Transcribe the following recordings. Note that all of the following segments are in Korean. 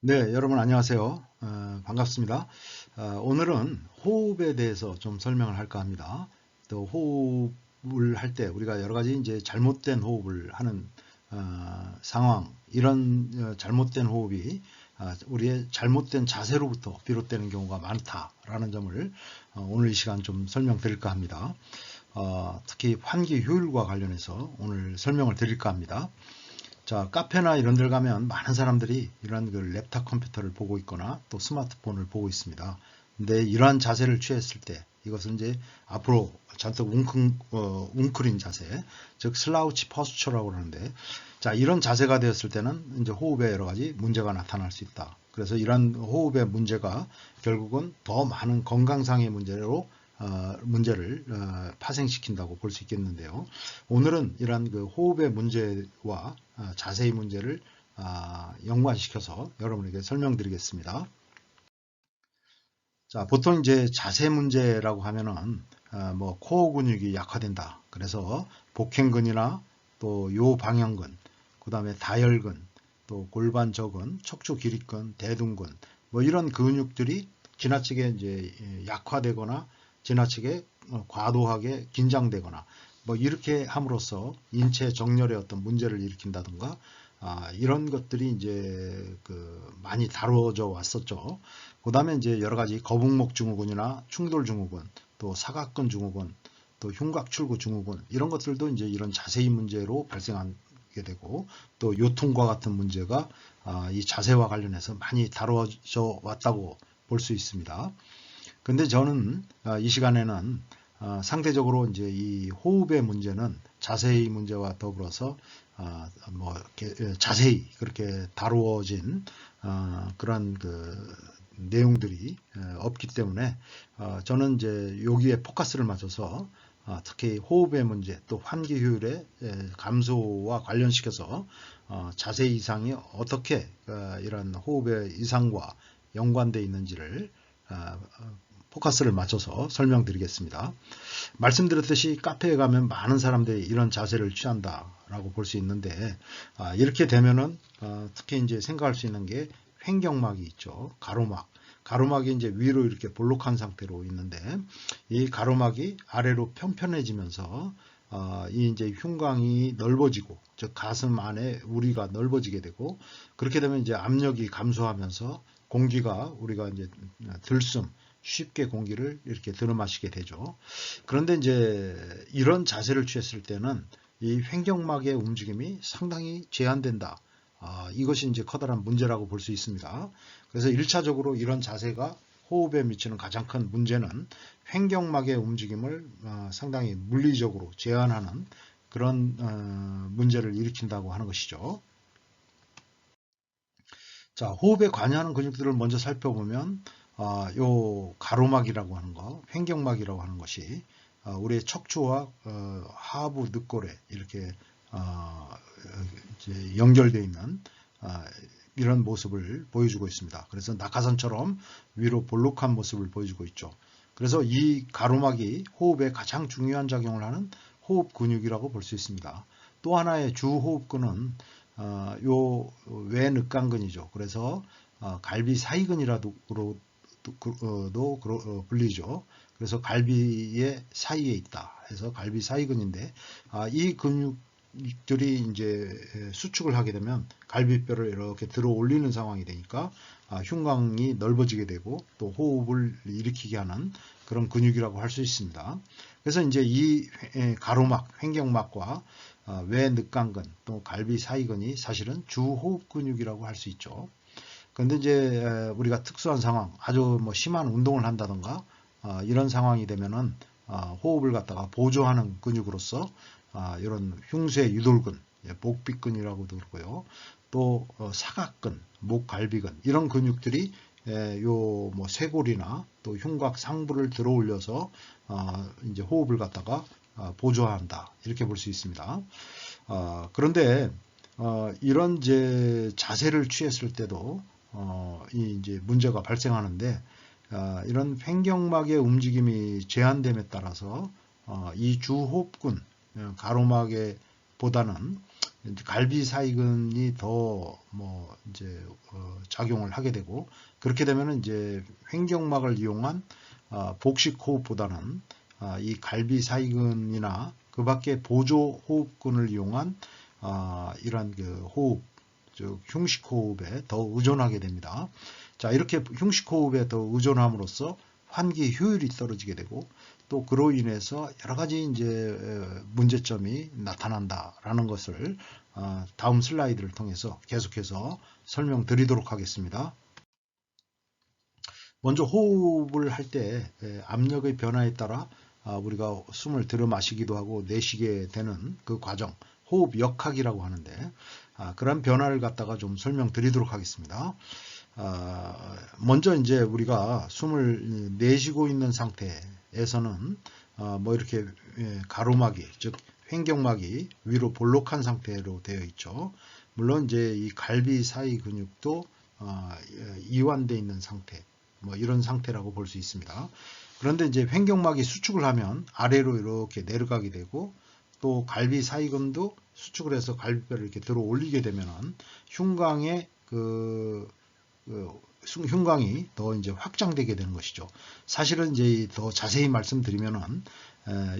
네, 여러분 안녕하세요. 반갑습니다. 오늘은 호흡에 대해서 좀 설명을 할까 합니다. 또 호흡을 할 때 우리가 여러 가지 이제 잘못된 호흡을 하는 상황, 이런 잘못된 호흡이 우리의 잘못된 자세로부터 비롯되는 경우가 많다라는 점을 오늘 이 시간 좀 설명드릴까 합니다. 특히 환기 효율과 관련해서 오늘 설명을 드릴까 합니다. 자, 카페나 이런 데 가면 많은 사람들이 이런 그 랩탑 컴퓨터를 보고 있거나 또 스마트폰을 보고 있습니다. 근데 이러한 자세를 취했을 때 이것은 이제 앞으로 잔뜩 웅크린 자세, 즉 슬라우치 포스처라고 하는데, 자, 이런 자세가 되었을 때는 이제 호흡에 여러 가지 문제가 나타날 수 있다. 그래서 이러한 호흡의 문제가 결국은 더 많은 건강상의 문제를 파생시킨다고 볼 수 있겠는데요. 오늘은 이러한 그 호흡의 문제와 자세의 문제를 연관시켜서 여러분에게 설명드리겠습니다. 자, 보통 이제 자세 문제라고 하면은 뭐 코어 근육이 약화된다. 그래서 복행근이나 또 요방형근, 그다음에 다혈근, 또 골반저근, 척추 기립근, 대둔근, 뭐 이런 근육들이 지나치게 이제 약화되거나 지나치게 과도하게 긴장되거나 뭐 이렇게 함으로써 인체 정렬에 어떤 문제를 일으킨다든가 이런 것들이 이제 그 많이 다뤄져 왔었죠. 그 다음에 이제 여러 가지 거북목 증후군이나 충돌 증후군, 또 사각근 증후군, 또 흉곽출구 증후군, 이런 것들도 이제 이런 자세히 문제로 발생하게 되고, 또 요통과 같은 문제가 이 자세와 관련해서 많이 다뤄져 왔다고 볼 수 있습니다. 근데 저는 이 시간에는 상대적으로 이제 이 호흡의 문제는 자세의 문제와 더불어서 뭐 자세히 그렇게 다루어진 그런 그 내용들이 없기 때문에 저는 이제 여기에 포커스를 맞춰서 특히 호흡의 문제 또 환기 효율의 감소와 관련시켜서 자세 이상이 어떻게 이런 호흡의 이상과 연관되어 있는지를 포커스를 맞춰서 설명드리겠습니다. 말씀드렸듯이 카페에 가면 많은 사람들이 이런 자세를 취한다라고 볼 수 있는데 이렇게 되면은 특히 이제 생각할 수 있는 게 횡격막이 있죠. 가로막. 가로막이 이제 위로 이렇게 볼록한 상태로 있는데 이 가로막이 아래로 편편해지면서 이 이제 흉곽이 넓어지고 즉 가슴 안에 우리가 넓어지게 되고 그렇게 되면 이제 압력이 감소하면서 공기가 우리가 이제 들숨 쉽게 공기를 이렇게 들어마시게 되죠. 그런데 이제 이런 자세를 취했을 때는 이 횡격막의 움직임이 상당히 제한된다. 이것이 이제 커다란 문제라고 볼 수 있습니다. 그래서 1차적으로 이런 자세가 호흡에 미치는 가장 큰 문제는 횡격막의 움직임을 상당히 물리적으로 제한하는 그런 문제를 일으킨다고 하는 것이죠. 자, 호흡에 관여하는 근육들을 먼저 살펴보면 요 가로막이라고 하는 거, 횡격막이라고 하는 것이 우리의 척추와 하부 늑골에 이렇게 이제 연결되어 있는 이런 모습을 보여주고 있습니다. 그래서 낙하산처럼 위로 볼록한 모습을 보여주고 있죠. 그래서 이 가로막이 호흡에 가장 중요한 작용을 하는 호흡 근육이라고 볼 수 있습니다. 또 하나의 주 호흡근은 요 외늑강근이죠. 그래서 갈비 사이근이라도 불리죠. 그래서 갈비의 사이에 있다 해서 갈비 사이근인데 이 근육들이 이제 수축을 하게 되면 갈비뼈를 이렇게 들어 올리는 상황이 되니까 흉곽이 넓어지게 되고 또 호흡을 일으키게 하는 그런 근육이라고 할 수 있습니다. 그래서 이제 이 가로막, 횡격막과 외늑강근 또 갈비 사이근이 사실은 주호흡 근육이라고 할 수 있죠. 그런데 이제 우리가 특수한 상황, 아주 뭐 심한 운동을 한다던가 이런 상황이 되면은 호흡을 갖다가 보조하는 근육으로서 이런 흉쇄 유돌근, 복비근이라고도 그러고요. 또 사각근, 목갈비근 이런 근육들이 요 뭐 쇄골이나 또 흉곽 상부를 들어 올려서 이제 호흡을 갖다가 보조한다 이렇게 볼 수 있습니다. 그런데 이런 이제 자세를 취했을 때도 이 이제 문제가 발생하는데 이런 횡격막의 움직임이 제한됨에 따라서 이 주호흡근 가로막에 보다는 이제 갈비사이근이 더 뭐 이제 작용을 하게 되고, 그렇게 되면 이제 횡격막을 이용한 복식 호흡보다는 이 갈비사이근이나 그 밖에 보조 호흡근을 이용한 이런 그 호흡, 즉 흉식 호흡에 더 의존하게 됩니다. 자, 이렇게 흉식 호흡에 더 의존함으로써 환기 효율이 떨어지게 되고, 또 그로 인해서 여러 가지 이제 문제점이 나타난다라는 것을 다음 슬라이드를 통해서 계속해서 설명드리도록 하겠습니다. 먼저 호흡을 할 때 압력의 변화에 따라 우리가 숨을 들여 마시기도 하고 내쉬게 되는 그 과정, 호흡 역학이라고 하는데, 그런 변화를 갖다가 좀 설명드리도록 하겠습니다. 먼저 이제 우리가 숨을 내쉬고 있는 상태에서는 뭐 이렇게 가로막이, 즉 횡격막이 위로 볼록한 상태로 되어 있죠. 물론 이제 이 갈비 사이 근육도 이완되어 있는 상태, 뭐 이런 상태라고 볼 수 있습니다. 그런데 이제 횡격막이 수축을 하면 아래로 이렇게 내려가게 되고, 또 갈비 사이근도 수축을 해서 갈비뼈를 이렇게 들어 올리게 되면은 흉곽의 흉곽이 더 이제 확장되게 되는 것이죠. 사실은 이제 더 자세히 말씀드리면은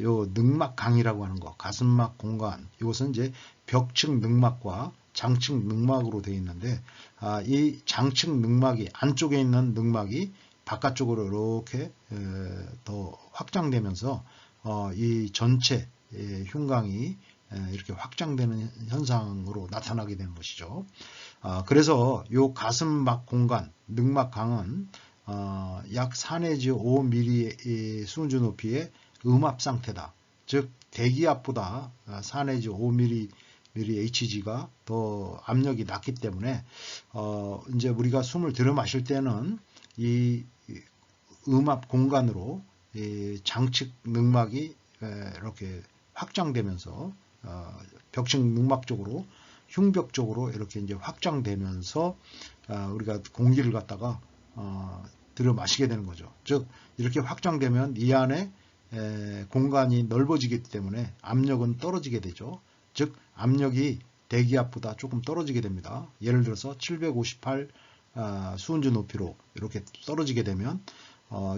요 늑막강이라고 하는 거, 가슴막 공간, 이것은 이제 벽측 늑막과 장측 늑막으로 되어 있는데, 이 장측 늑막이, 안쪽에 있는 늑막이 바깥쪽으로 이렇게 더 확장되면서 이 전체 흉곽이 이렇게 확장되는 현상으로 나타나게 되는 것이죠. 그래서 이 가슴막 공간, 늑막강은 약 4 내지 5mm 수은주 높이의 음압 상태다. 즉 대기압보다 4 내지 5mm Hg가 더 압력이 낮기 때문에 이제 우리가 숨을 들여 마실 때는 이 음압 공간으로 이 장측 늑막이 이렇게 확장되면서 벽측 늑막 쪽으로, 흉벽 쪽으로 이렇게 이제 확장되면서 우리가 공기를 갖다가 들여 마시게 되는 거죠. 즉 이렇게 확장되면 이 안에 공간이 넓어지기 때문에 압력은 떨어지게 되죠. 즉 압력이 대기압보다 조금 떨어지게 됩니다. 예를 들어서 758 수은주 높이로 이렇게 떨어지게 되면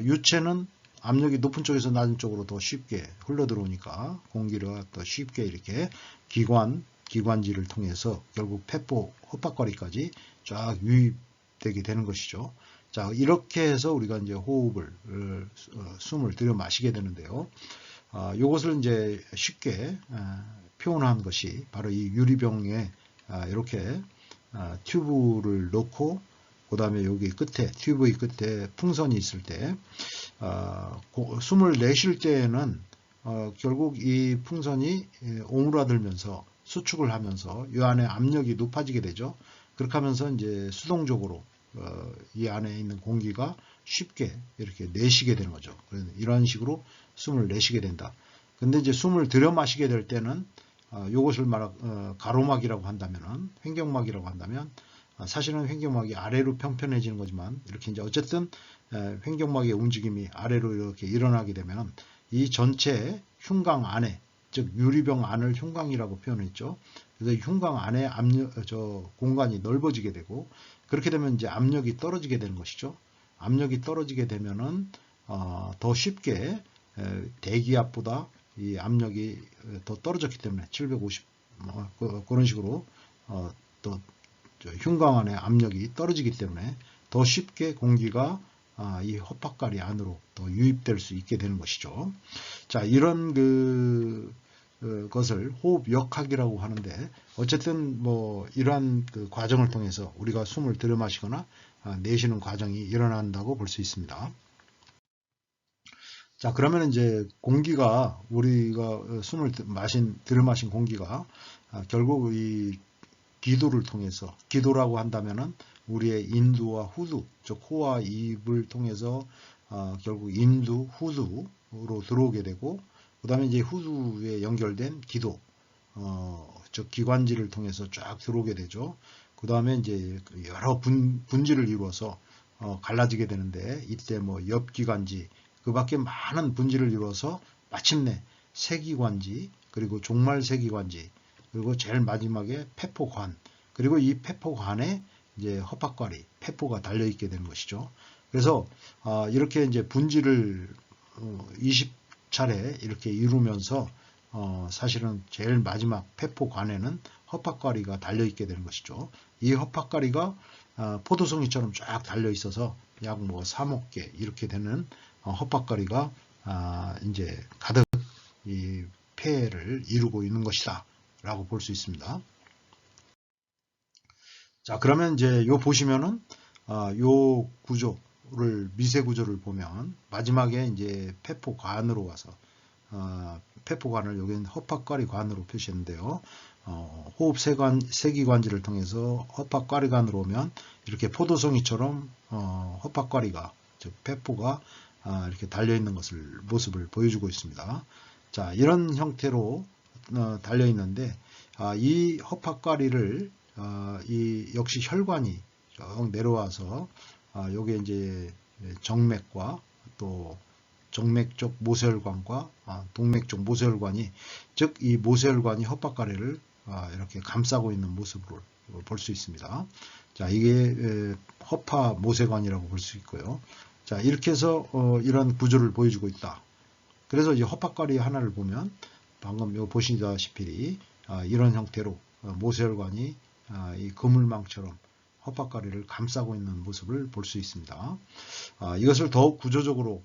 유체는 압력이 높은 쪽에서 낮은 쪽으로 더 쉽게 흘러 들어오니까 공기를 더 쉽게 이렇게 기관지를 통해서 결국 폐포, 헛박거리까지 쫙 유입되게 되는 것이죠. 자, 이렇게 해서 우리가 이제 호흡을, 숨을 들여 마시게 되는데요. 이것을 이제 쉽게 표현한 것이 바로 이 유리병에 이렇게 튜브를 넣고, 그 다음에 여기 끝에, 튜브의 끝에 풍선이 있을 때, 숨을 내쉴 때에는 결국 이 풍선이 오므라들면서 수축을 하면서 이 안에 압력이 높아지게 되죠. 그렇게 하면서 이제 수동적으로 이 안에 있는 공기가 쉽게 이렇게 내쉬게 되는 거죠. 이런 식으로 숨을 내쉬게 된다. 근데 이제 숨을 들여 마시게 될 때는 이것을 가로막이라고 한다면은, 횡격막이라고 한다면, 사실은 횡격막이 아래로 평편해지는 거지만, 이렇게 이제 어쨌든 횡격막의 움직임이 아래로 이렇게 일어나게 되면 이 전체 흉곽 안에, 즉 유리병 안을 흉곽이라고 표현했죠. 그래서 흉곽 안에 공간이 넓어지게 되고, 그렇게 되면 이제 압력이 떨어지게 되는 것이죠. 압력이 떨어지게 되면은 더 쉽게 대기압보다 이 압력이 더 떨어졌기 때문에 750 그런 식으로 또 흉곽 안의 압력이 떨어지기 때문에 더 쉽게 공기가 이 헛박가리 안으로 더 유입될 수 있게 되는 것이죠. 자, 이런 것을 호흡 역학이라고 하는데, 어쨌든 뭐 이러한 그 과정을 통해서 우리가 숨을 들여 마시거나 내쉬는 과정이 일어난다고 볼 수 있습니다. 자, 그러면 이제 공기가, 우리가 숨을 들여 마신 공기가 결국 이 기도를 통해서, 기도라고 한다면은 우리의 인두와 후두, 즉 코와 입을 통해서 결국 인두, 후두로 들어오게 되고, 그 다음에 이제 후두에 연결된 기도, 즉 기관지를 통해서 쫙 들어오게 되죠. 그 다음에 이제 여러 분지를 이루어서 갈라지게 되는데, 이때 뭐 옆기관지, 그 밖에 많은 분지를 이루어서 마침내 세기관지, 그리고 종말세기관지, 그리고 제일 마지막에 폐포관, 그리고 이 폐포관에 이제 허파과리, 폐포가 달려 있게 되는 것이죠. 그래서 이렇게 이제 분지를 20차례 이렇게 이루면서 사실은 제일 마지막 폐포관에는 허파과리가 달려 있게 되는 것이죠. 이 허파과리가 포도송이처럼 쫙 달려 있어서 약 뭐 3억 개 이렇게 되는 허파과리가 이제 가득 이 폐를 이루고 있는 것이다 라고 볼 수 있습니다. 자, 그러면 이제 요 보시면은 요 구조를, 미세 구조를 보면 마지막에 이제 폐포관으로 와서 폐포관을 여기는 허파과리관으로 표시했는데요. 호흡 세기관지를 통해서 허파과리관으로 오면 이렇게 포도송이처럼 허파과리가, 즉 폐포가 이렇게 달려 있는 모습을 보여주고 있습니다. 자, 이런 형태로 달려 있는데 이 허파과리를 이 역시 혈관이 쭉 내려와서 요게 이제 정맥과 또 정맥 쪽 모세혈관과 동맥 쪽 모세혈관이, 즉 이 모세혈관이 허파과리를 이렇게 감싸고 있는 모습을 볼 수 있습니다. 자, 이게 허파 모세관이라고 볼 수 있고요. 자, 이렇게 해서 이런 구조를 보여주고 있다. 그래서 이제 허파과리 하나를 보면 방금 요 보시다시피 이런 형태로 모세혈관이 이 그물망처럼 허파과리를 감싸고 있는 모습을 볼 수 있습니다. 이것을 더욱 구조적으로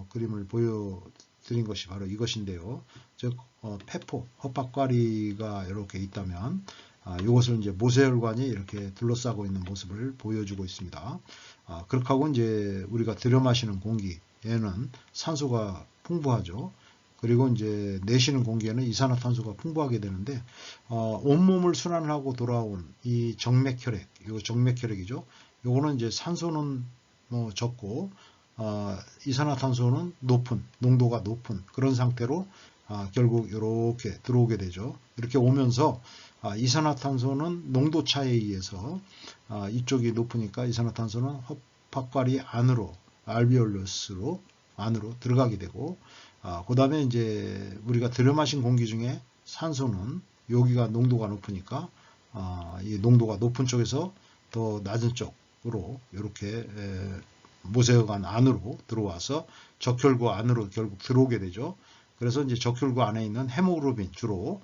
그림을 보여드린 것이 바로 이것인데요. 즉 폐포, 허파과리가 이렇게 있다면 이것을 이제 모세혈관이 이렇게 둘러싸고 있는 모습을 보여주고 있습니다. 그렇게 하고 이제 우리가 들여 마시는 공기에는 산소가 풍부하죠. 그리고 이제 내쉬는 공기에는 이산화탄소가 풍부하게 되는데 온몸을 순환하고 돌아온 이 정맥혈액, 이거 정맥혈액이죠. 요거는 이제 산소는 적고 이산화탄소는 높은, 농도가 높은 그런 상태로 결국 이렇게 들어오게 되죠. 이렇게 오면서 이산화탄소는 농도 차에 의해서 이쪽이 높으니까 이산화탄소는 허파과리 안으로, 알비올러스로 안으로 들어가게 되고, 그 다음에 이제 우리가 들여 마신 공기 중에 산소는 여기가 농도가 높으니까 이 농도가 높은 쪽에서 더 낮은 쪽으로 이렇게 모세혈관 안으로 들어와서 적혈구 안으로 결국 들어오게 되죠. 그래서 이제 적혈구 안에 있는 헤모글로빈, 주로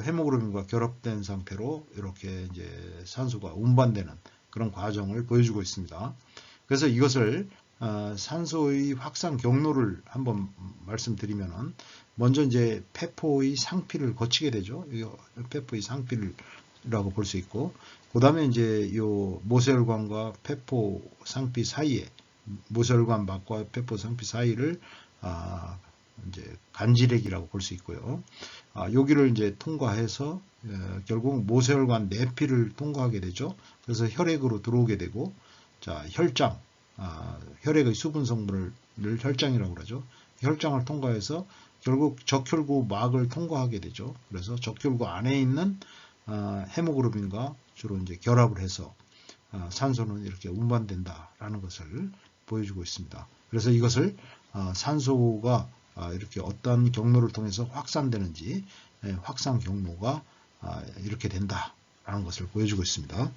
헤모글로빈과 결합된 상태로 이렇게 이제 산소가 운반되는 그런 과정을 보여주고 있습니다. 그래서 이것을 산소의 확산 경로를 한번 말씀드리면은, 먼저 이제 폐포의 상피를 거치게 되죠. 폐포의 상피라고 볼 수 있고, 그 다음에 이제 요 모세혈관과 폐포 상피 사이에, 모세혈관 막과 폐포 상피 사이를 이제 간질액이라고 볼 수 있고요. 여기를 이제 통과해서 결국 모세혈관 내피를 통과하게 되죠. 그래서 혈액으로 들어오게 되고, 자, 혈장, 혈액의 수분 성분을 혈장이라고 그러죠. 혈장을 통과해서 결국 적혈구 막을 통과하게 되죠. 그래서 적혈구 안에 있는 헤모글로빈과 주로 이제 결합을 해서 산소는 이렇게 운반된다라는 것을 보여주고 있습니다. 그래서 이것을 산소가 이렇게 어떤 경로를 통해서 확산되는지, 확산 경로가 이렇게 된다라는 것을 보여주고 있습니다.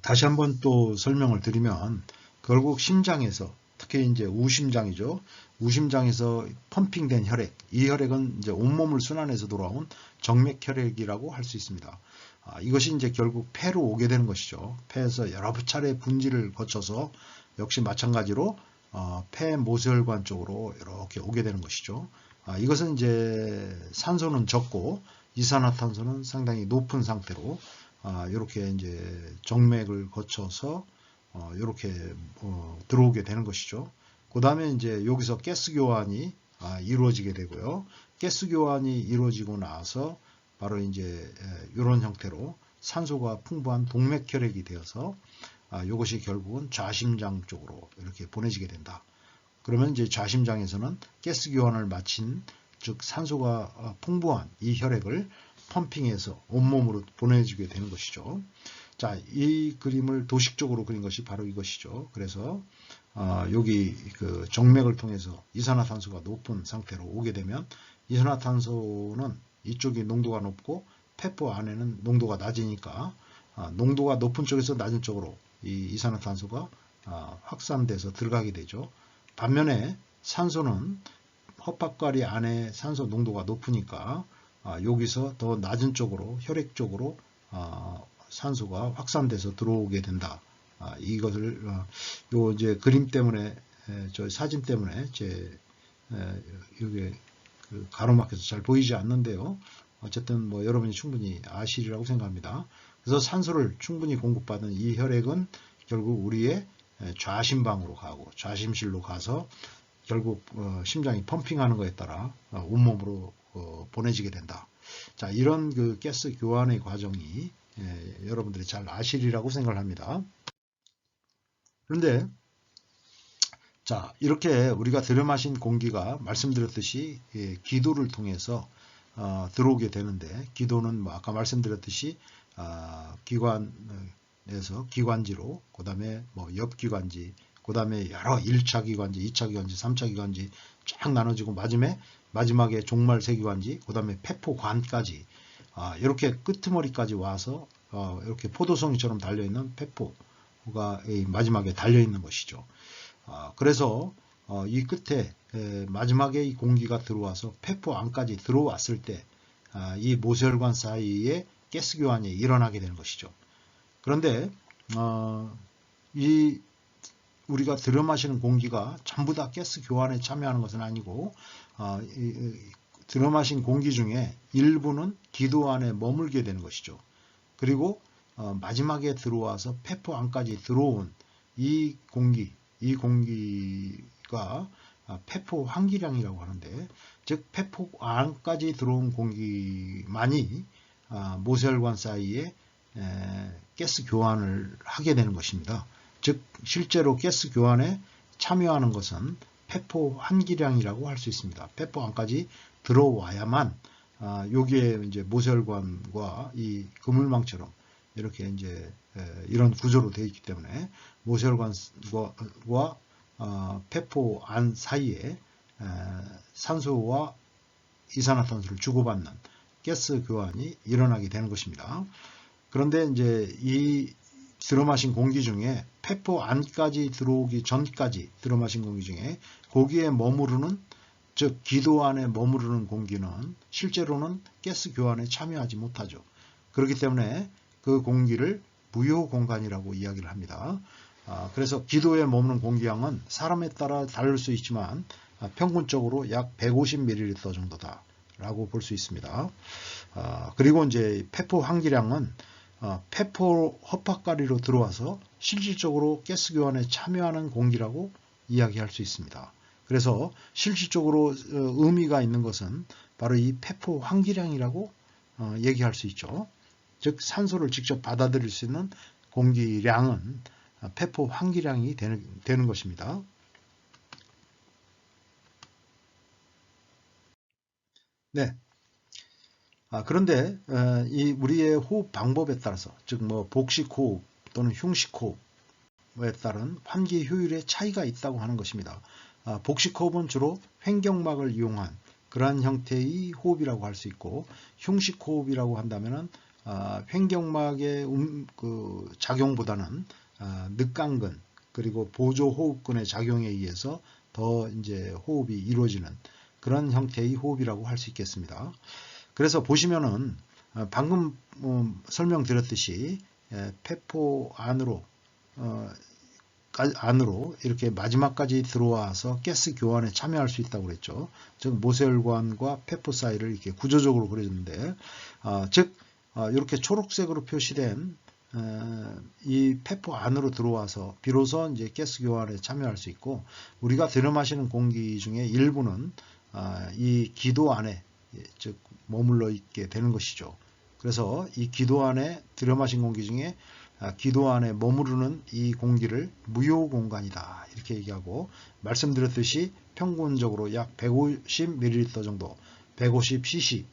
다시 한번 또 설명을 드리면, 결국 심장에서, 특히 이제 우심장이죠. 우심장에서 펌핑된 혈액, 이 혈액은 이제 온몸을 순환해서 돌아온 정맥혈액이라고 할 수 있습니다. 이것이 이제 결국 폐로 오게 되는 것이죠. 폐에서 여러 차례 분지를 거쳐서 역시 마찬가지로 폐 모세혈관 쪽으로 이렇게 오게 되는 것이죠. 이것은 이제 산소는 적고 이산화탄소는 상당히 높은 상태로 이렇게 이제 정맥을 거쳐서 이렇게 들어오게 되는 것이죠. 그 다음에 이제 여기서 가스 교환이 이루어지게 되고요. 가스 교환이 이루어지고 나서 바로 이제 이런 형태로 산소가 풍부한 동맥혈액이 되어서 이것이 결국은 좌심장 쪽으로 이렇게 보내지게 된다. 그러면 이제 좌심장에서는 가스 교환을 마친, 즉 산소가 풍부한 이 혈액을 펌핑해서 온몸으로 보내주게 되는 것이죠. 자, 이 그림을 도식적으로 그린 것이 바로 이것이죠. 그래서 여기 정맥을 통해서 이산화탄소가 높은 상태로 오게 되면 이산화탄소는 이쪽이 농도가 높고 폐포 안에는 농도가 낮으니까 농도가 높은 쪽에서 낮은 쪽으로 이 이산화탄소가 확산돼서 들어가게 되죠. 반면에 산소는 헛박가리 안에 산소 농도가 높으니까 여기서 더 낮은 쪽으로 혈액 쪽으로 산소가 확산돼서 들어오게 된다. 이것을 요 이제 그림 때문에 저 사진 때문에 이게 가로막혀서 잘 보이지 않는데요. 어쨌든 뭐 여러분이 충분히 아시리라고 생각합니다. 그래서 산소를 충분히 공급받은 이 혈액은 결국 우리의 좌심방으로 가고 좌심실로 가서 결국 심장이 펌핑하는 것에 따라 온몸으로 보내지게 된다. 자, 이런 그 가스 교환의 과정이 여러분들이 잘 아시리라고 생각을 합니다. 그런데 자, 이렇게 우리가 들여 마신 공기가 말씀드렸듯이 기도를 통해서 들어오게 되는데, 기도는 뭐 아까 말씀드렸듯이 기관에서 기관지로, 그 다음에 뭐 옆기관지, 그 다음에 여러 1차 기관지, 2차 기관지, 3차 기관지 쫙 나눠지고 마지막에 종말 세기관지, 그 다음에 폐포관까지 이렇게 끄트머리까지 와서 이렇게 포도송이처럼 달려있는 폐포가 마지막에 달려있는 것이죠. 그래서 이 끝에 마지막에 이 공기가 들어와서 폐포 안까지 들어왔을 때 이 모세혈관 사이에 가스 교환이 일어나게 되는 것이죠. 그런데 이 우리가 들여 마시는 공기가 전부 다 가스 교환에 참여하는 것은 아니고 들여 마신 공기 중에 일부는 기도 안에 머물게 되는 것이죠. 그리고 마지막에 들어와서 폐포 안까지 들어온 이 공기가 폐포 환기량이라고 하는데, 즉 폐포 안까지 들어온 공기만이 모세혈관 사이에 가스 교환을 하게 되는 것입니다. 즉 실제로 가스 교환에 참여하는 것은 폐포 환기량이라고 할 수 있습니다. 폐포 안까지 들어와야만 여기에 이제 모세혈관과 이 그물망처럼 이렇게 이제 이런 구조로 되어 있기 때문에 모세혈관과 폐포 안 사이에 산소와 이산화탄소를 주고받는 가스 교환이 일어나게 되는 것입니다. 그런데 이제 이 들어 마신 공기 중에 폐포 안까지 들어오기 전까지 들어 마신 공기 중에 거기에 머무르는, 즉 기도 안에 머무르는 공기는 실제로는 가스 교환에 참여하지 못하죠. 그렇기 때문에 그 공기를 무효 공간이라고 이야기를 합니다. 그래서 기도에 머무는 공기량은 사람에 따라 다를 수 있지만 평균적으로 약 150ml 정도다 라고 볼 수 있습니다. 그리고 이제 폐포 환기량은 폐포 헛박가리로 들어와서 실질적으로 가스 교환에 참여하는 공기라고 이야기할 수 있습니다. 그래서 실질적으로 의미가 있는 것은 바로 이 폐포 환기량이라고 얘기할 수 있죠. 즉 산소를 직접 받아들일 수 있는 공기량은 폐포 환기량이 되는 것입니다. 네. 그런데 이 우리의 호흡 방법에 따라서, 즉 뭐 복식 호흡 또는 흉식 호흡에 따른 환기 효율에 차이가 있다고 하는 것입니다. 복식 호흡은 주로 횡격막을 이용한 그러한 형태의 호흡이라고 할 수 있고, 흉식 호흡이라고 한다면은 횡격막의 그 작용보다는 늑강근 그리고 보조 호흡근의 작용에 의해서 더 이제 호흡이 이루어지는 그런 형태의 호흡이라고 할 수 있겠습니다. 그래서 보시면은 방금 설명드렸듯이 폐포 안으로 이렇게 마지막까지 들어와서 가스 교환에 참여할 수 있다고 그랬죠. 즉 모세혈관과 폐포 사이를 이렇게 구조적으로 그려줬는데, 즉 이렇게 초록색으로 표시된 이 폐포 안으로 들어와서 비로소 이제 가스 교환에 참여할 수 있고, 우리가 들여 마시는 공기 중에 일부는 이 기도 안에 즉 머물러 있게 되는 것이죠. 그래서 이 기도 안에 들여 마신 공기 중에 기도 안에 머무르는 이 공기를 무효 공간이다 이렇게 얘기하고, 말씀드렸듯이 평균적으로 약 150ml 정도, 150cc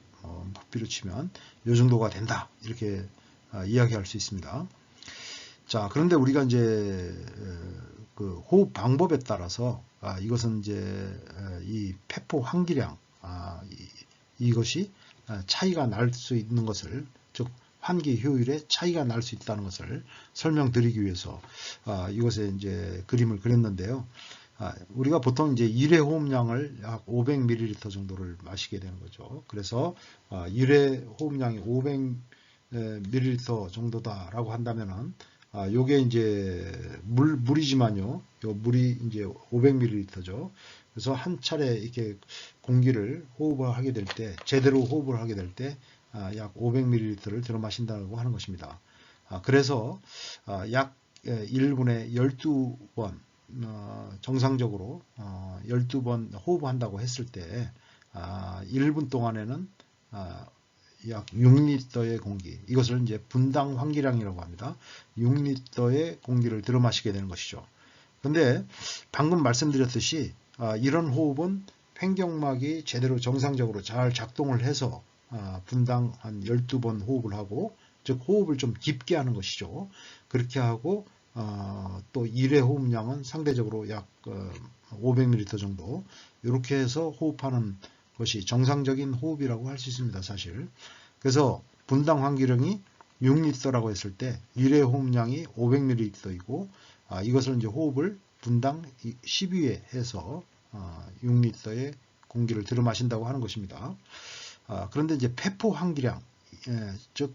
부피로 치면 이 정도가 된다 이렇게 이야기할 수 있습니다. 자, 그런데 우리가 이제 그 호흡 방법에 따라서 이것은 이제 이 폐포 환기량 이것이 차이가 날 수 있는 것을, 즉 환기 효율에 차이가 날 수 있다는 것을 설명드리기 위해서 이것에 이제 그림을 그렸는데요. 우리가 보통 이제 1회 호흡량을 약 500ml 정도를 마시게 되는 거죠. 그래서 1회 호흡량이 500ml 정도다라고 한다면은 요게 이제 물이지만요. 요 물이 이제 500ml죠. 그래서 한 차례 이렇게 공기를 호흡을 하게 될 때, 제대로 호흡을 하게 될 때 약 500ml를 들어 마신다고 하는 것입니다. 그래서 약 1분에 12번 정상적으로 12번 호흡한다고 했을 때 1분 동안에는 약 6리터의 공기, 이것을 이제 분당 환기량이라고 합니다. 6리터의 공기를 들어 마시게 되는 것이죠. 근데 방금 말씀드렸듯이 이런 호흡은 횡격막이 제대로 정상적으로 잘 작동을 해서 분당 한 12번 호흡을 하고, 즉 호흡을 좀 깊게 하는 것이죠. 그렇게 하고 또 1회 호흡량은 상대적으로 약 500ml 정도, 이렇게 해서 호흡하는 것이 정상적인 호흡이라고 할 수 있습니다, 사실. 그래서 분당 환기량이 6리터라고 했을 때 1회 호흡량이 500ml이고 이것을 이제 호흡을 분당 12회 해서 6리터의 공기를 들어 마신다고 하는 것입니다. 그런데 이제 폐포 환기량, 즉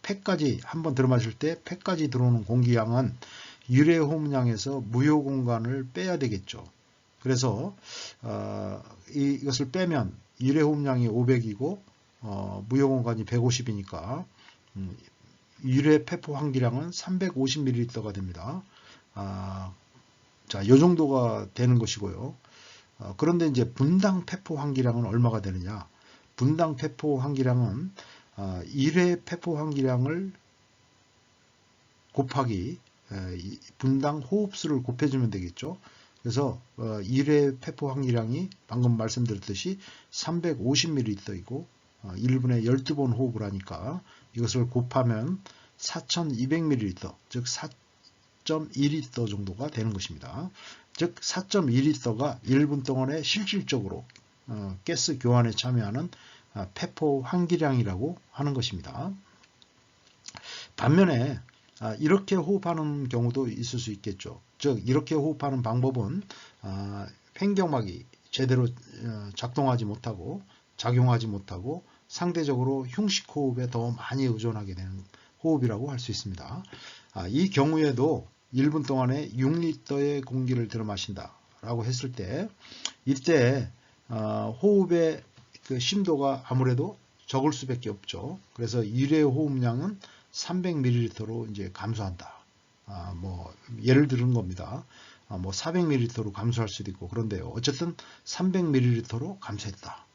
폐까지 한번 들어 마실 때 폐까지 들어오는 공기량은 1회 호흡량에서 무효 공간을 빼야 되겠죠. 그래서 이것을 빼면 1회 호흡량이 500이고 무효 공간이 150이니까 1회 폐포 환기량은 350ml가 됩니다. 자, 이 정도가 되는 것이고요. 그런데 이제 분당 폐포 환기량은 얼마가 되느냐? 분당 폐포 환기량은 1회 폐포 환기량을 곱하기 분당 호흡수를 곱해주면 되겠죠. 그래서 1회 폐포 환기량이 방금 말씀드렸듯이 350ml이고 1분에 12번 호흡을 하니까 이것을 곱하면 4200ml, 즉 4.2리터 정도가 되는 것입니다. 즉 4.2리터가 1분 동안에 실질적으로 가스 교환에 참여하는 폐포 환기량이라고 하는 것입니다. 반면에 이렇게 호흡하는 경우도 있을 수 있겠죠. 즉 이렇게 호흡하는 방법은 횡격막이 제대로 작동하지 못하고 작용하지 못하고 상대적으로 흉식 호흡에 더 많이 의존하게 되는 호흡이라고 할 수 있습니다. 이 경우에도 1분 동안에 6리터의 공기를 들어 마신다 라고 했을 때 이때 호흡의 그 심도가 아무래도 적을 수밖에 없죠. 그래서 1회 호흡량은 300ml로 이제 감소한다. 뭐 예를 들은 겁니다. 뭐 400ml로 감소할 수도 있고, 그런데요. 어쨌든 300ml로 감소했다.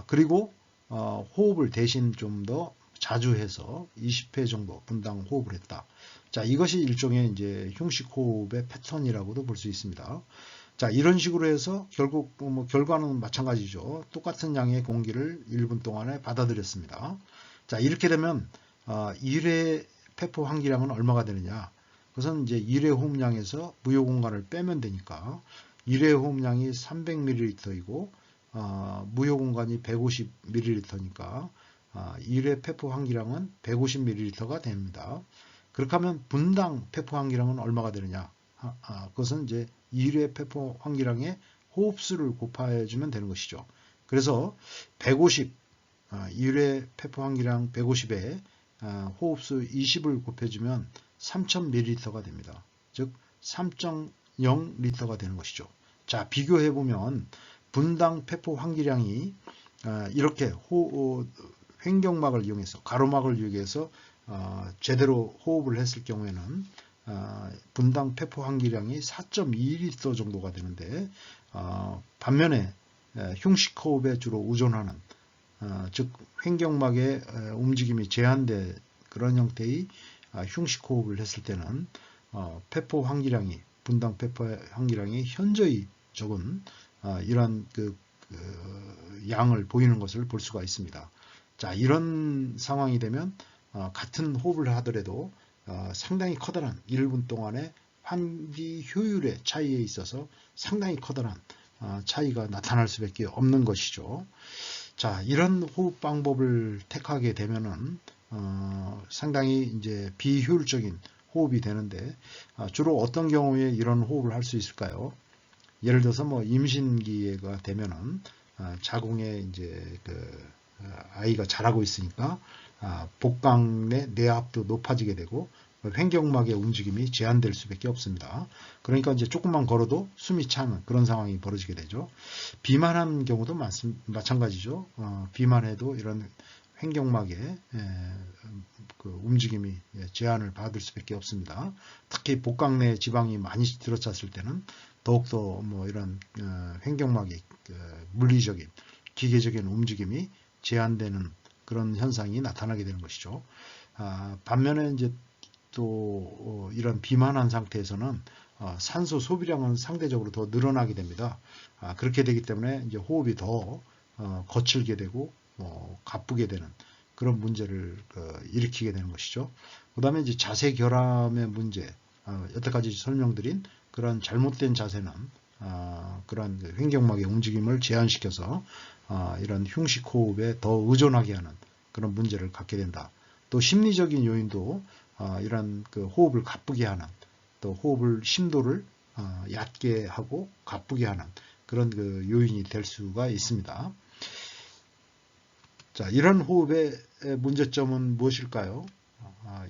그리고 호흡을 대신 좀 더 자주 해서 20회 정도 분당 호흡을 했다. 자, 이것이 일종의 이제 흉식 호흡의 패턴이라고도 볼 수 있습니다. 자, 이런 식으로 해서 결국 뭐 결과는 마찬가지죠. 똑같은 양의 공기를 1분 동안에 받아들였습니다. 자, 이렇게 되면 1회 폐포 환기량은 얼마가 되느냐? 그것은 이제 1회 호흡량에서 무효 공간을 빼면 되니까 1회 호흡량이 300ml이고 무효 공간이 150ml니까 1회 폐포 환기량은 150ml가 됩니다. 그렇게 하면 분당 폐포 환기량은 얼마가 되느냐? 그것은 이제 1회 폐포 환기량의 호흡수를 곱해주면 되는 것이죠. 그래서 150, 1회 폐포 환기량 150에 호흡수 20을 곱해주면 3000ml가 됩니다. 즉 3.0리터가 되는 것이죠. 자, 비교해보면 분당 폐포 환기량이 이렇게 횡격막을 이용해서, 가로막을 이용해서 제대로 호흡을 했을 경우에는 분당 폐포 환기량이 4.2리터 정도가 되는데 반면에 흉식 호흡에 주로 의존하는 즉 횡격막의 움직임이 제한된 그런 형태의 흉식 호흡을 했을 때는 폐포 환기량이, 분당 폐포 환기량이 현저히 적은 이러한 그 양을 보이는 것을 볼 수가 있습니다. 자, 이런 상황이 되면 같은 호흡을 하더라도 상당히 커다란 1분 동안의 환기 효율의 차이에 있어서 상당히 커다란 차이가 나타날 수밖에 없는 것이죠. 자, 이런 호흡 방법을 택하게 되면은 상당히 이제 비효율적인 호흡이 되는데 주로 어떤 경우에 이런 호흡을 할 수 있을까요? 예를 들어서 뭐 임신기가 되면은 자궁에 이제 아이가 자라고 있으니까 복강 내 뇌압도 높아지게 되고 횡격막의 움직임이 제한될 수밖에 없습니다. 그러니까 이제 조금만 걸어도 숨이 차는 그런 상황이 벌어지게 되죠. 비만한 경우도 마찬가지죠. 비만해도 이런 횡격막의 그 움직임이 제한을 받을 수밖에 없습니다. 특히 복강 내 지방이 많이 들어찼을 때는 더욱더 뭐 이런 횡격막의 물리적인 기계적인 움직임이 제한되는 그런 현상이 나타나게 되는 것이죠. 반면에 이제 또 이런 비만한 상태에서는 산소 소비량은 상대적으로 더 늘어나게 됩니다. 그렇게 되기 때문에 이제 호흡이 더 거칠게 되고 가쁘게 되는 그런 문제를 일으키게 되는 것이죠. 그 다음에 이제 자세 결함의 문제, 여태까지 설명드린 그런 잘못된 자세는 그런 횡격막의 움직임을 제한시켜서 이런 흉식 호흡에 더 의존하게 하는 그런 문제를 갖게 된다. 또 심리적인 요인도 이런 그 호흡을 가쁘게 하는, 또 호흡을 심도를 얕게 하고 가쁘게 하는 그런 그 요인이 될 수가 있습니다. 자, 이런 호흡의 문제점은 무엇일까요?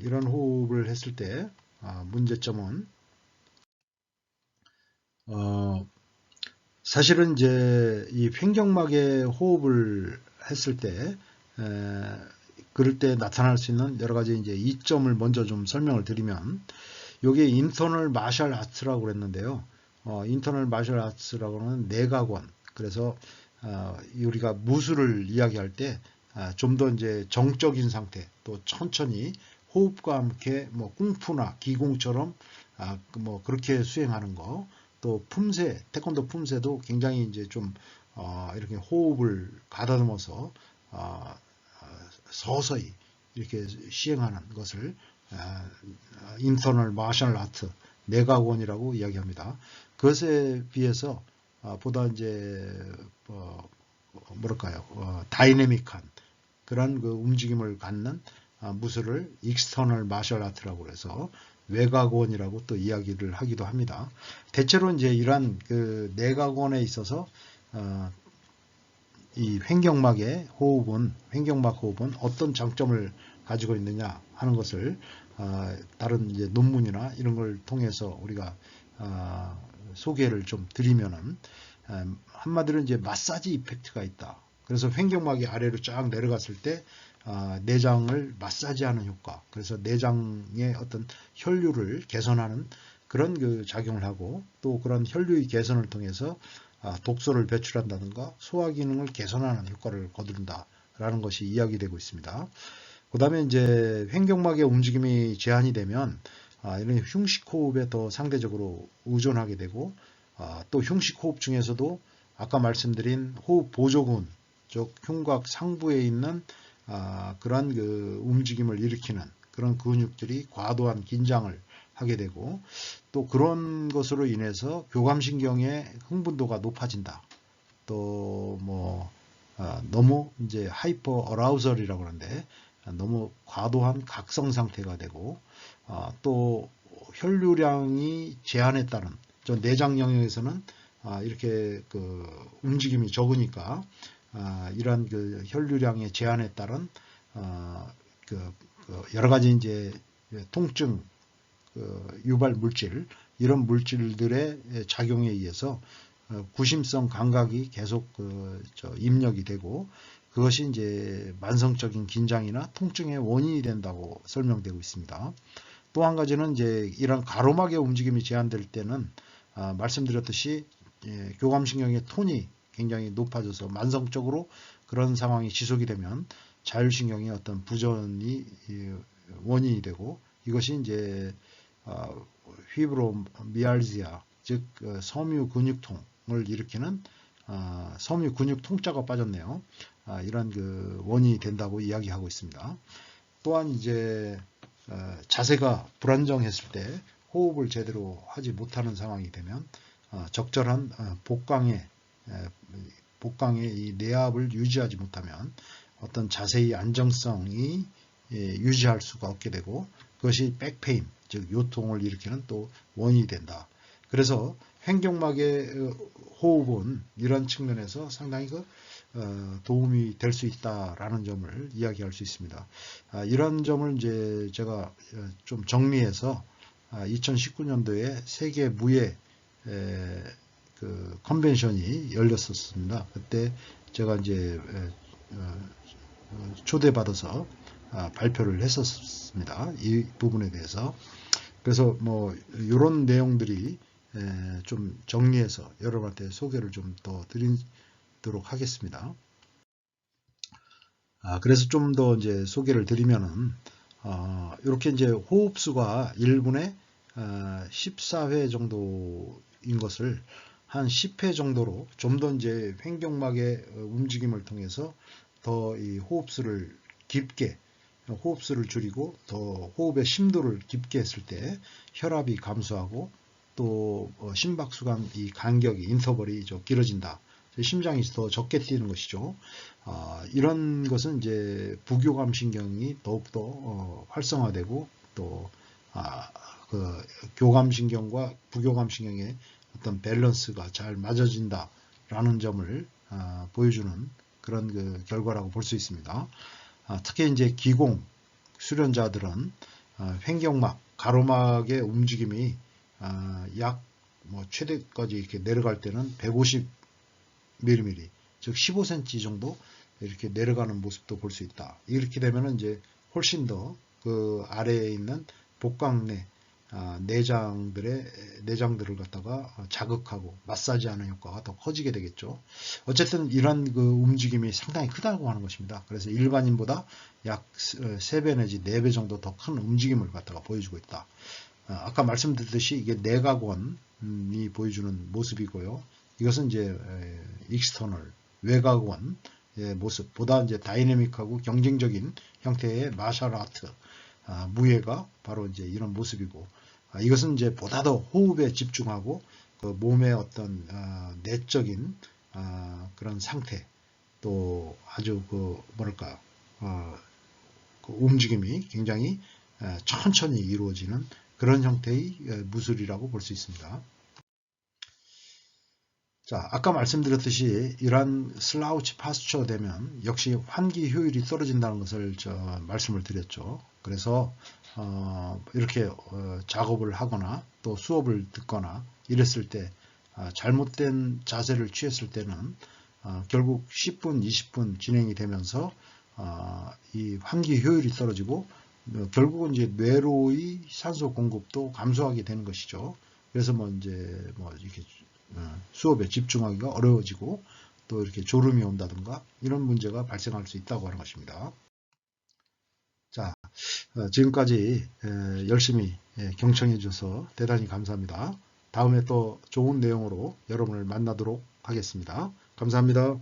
이런 호흡을 했을 때 문제점은 사실은 이제 이 횡격막의 호흡을 했을 때 그럴 때 나타날 수 있는 여러 가지 이제 이점을 먼저 좀 설명을 드리면, 요게 인터널 마셜 아트라고 그랬는데요. 인터널 마셜 아트라고는 내각원. 그래서 우리가 무술을 이야기할 때 좀 더 이제 정적인 상태, 또 천천히 호흡과 함께 뭐 꿍푸나 기공처럼 뭐 그렇게 수행하는 거, 또 품새, 태권도 품새도 굉장히 이제 좀 이렇게 호흡을 가다듬어서 서서히 이렇게 시행하는 것을 인터널 마셜 아트, 내각원이라고 이야기합니다. 그것에 비해서 보다 이제 뭐랄까요, 다이내믹한 그런 그 움직임을 갖는 무술을 익스터널 마셜 아트라고 해서 외곽원이라고 또 이야기를 하기도 합니다. 대체로 이제 이러한 그 내각원에 있어서 이 횡격막 호흡은 어떤 장점을 가지고 있느냐 하는 것을 다른 이제 논문이나 이런 걸 통해서 우리가 소개를 좀 드리면은, 한마디로 이제 마사지 이펙트가 있다. 그래서 횡격막이 아래로 쫙 내려갔을 때 내장을 마사지하는 효과, 그래서 내장의 어떤 혈류를 개선하는 그런 그 작용을 하고, 또 그런 혈류의 개선을 통해서 독소를 배출한다든가 소화 기능을 개선하는 효과를 거둔다라는 것이 이야기되고 있습니다. 그 다음에 이제 횡격막의 움직임이 제한이 되면 이런 흉식 호흡에 더 상대적으로 의존하게 되고, 또 흉식 호흡 중에서도 아까 말씀드린 호흡 보조근, 즉 흉곽 상부에 있는 그런 그 움직임을 일으키는 그런 근육들이 과도한 긴장을 하게 되고, 또 그런 것으로 인해서 교감신경의 흥분도가 높아진다. 또 뭐 너무 이제 하이퍼 어라우설이라고 하는데 너무 과도한 각성 상태가 되고, 또 혈류량이 제한에 따른 내장 영역에서는 이렇게 그 움직임이 적으니까 이러한 그 혈류량의 제한에 따른 그 여러 가지 이제 통증 유발 물질, 이런 물질들의 작용에 의해서 구심성 감각이 계속 입력이 되고, 그것이 이제 만성적인 긴장이나 통증의 원인이 된다고 설명되고 있습니다. 또 한 가지는 이제 이런 가로막의 움직임이 제한될 때는 말씀드렸듯이 교감신경의 톤이 굉장히 높아져서 만성적으로 그런 상황이 지속이 되면 자율신경의 어떤 부전이 원인이 되고, 이것이 이제 휘브로미알지아, 즉 섬유 근육통을 일으키는 섬유 근육 통자가 빠졌네요. 이런 그 원인이 된다고 이야기하고 있습니다. 또한 이제 자세가 불안정했을 때 호흡을 제대로 하지 못하는 상황이 되면 적절한 복강의 이 내압을 유지하지 못하면 어떤 자세의 안정성이 유지할 수가 없게 되고 그것이 백페인, 즉 요통을 일으키는 또 원인이 된다. 그래서 횡격막의 호흡은 이런 측면에서 상당히 도움이 될 수 있다라는 점을 이야기할 수 있습니다. 이런 점을 이제 제가 좀 정리해서 2019년도에 세계 무예 그 컨벤션이 열렸었습니다. 그때 제가 이제 초대받아서 발표를 했었습니다. 이 부분에 대해서. 그래서 뭐 이런 내용들이 좀 정리해서 여러분한테 소개를 좀 더 드리도록 하겠습니다. 그래서 좀 더 이제 소개를 드리면은 이렇게 이제 호흡수가 1분에 14회 정도인 것을 한 10회 정도로 좀 더 이제 횡격막의 움직임을 통해서 더 이 호흡수를 깊게 호흡수를 줄이고 더 호흡의 심도를 깊게 했을 때 혈압이 감소하고 또 심박수간 이 간격이 인터벌이 길어진다. 심장이 더 적게 뛰는 것이죠. 이런 것은 이제 부교감 신경이 더욱더 활성화되고 또 그 교감 신경과 부교감 신경의 어떤 밸런스가 잘 맞아진다라는 점을 보여주는 그런 그 결과라고 볼 수 있습니다. 특히 이제 기공 수련자들은 횡격막, 가로막의 움직임이 약 뭐 최대까지 이렇게 내려갈 때는 150mm, 즉 15cm 정도 이렇게 내려가는 모습도 볼 수 있다. 이렇게 되면 이제 훨씬 더 그 아래에 있는 복강내 내장들을 갖다가 자극하고 마사지하는 효과가 더 커지게 되겠죠. 어쨌든 이런 그 움직임이 상당히 크다고 하는 것입니다. 그래서 일반인보다 약 3배 내지 4배 정도 더 큰 움직임을 갖다가 보여주고 있다. 아까 말씀드렸듯이 이게 내각원이 보여주는 모습이고요. 이것은 이제 익스터널 외곽원의 모습보다 이제 다이내믹하고 경쟁적인 형태의 마셜 아트 무예가 바로 이제 이런 모습이고 이것은 이제 보다 더 호흡에 집중하고 그 몸의 어떤 내적인 그런 상태 또 아주 그 뭐랄까 그 움직임이 굉장히 천천히 이루어지는 그런 형태의 무술이라고 볼 수 있습니다. 자, 아까 말씀드렸듯이 이러한 슬라우치 파스처 되면 역시 환기 효율이 떨어진다는 것을 말씀을 드렸죠. 그래서 이렇게 작업을 하거나 또 수업을 듣거나 이랬을 때 잘못된 자세를 취했을 때는 결국 10분, 20분 진행이 되면서 이 환기 효율이 떨어지고 결국은 이제 뇌로의 산소 공급도 감소하게 되는 것이죠. 그래서 뭐 이제 뭐 이렇게 수업에 집중하기가 어려워지고 또 이렇게 졸음이 온다든가 이런 문제가 발생할 수 있다고 하는 것입니다. 자, 지금까지 열심히 경청해 주셔서 대단히 감사합니다. 다음에 또 좋은 내용으로 여러분을 만나도록 하겠습니다. 감사합니다.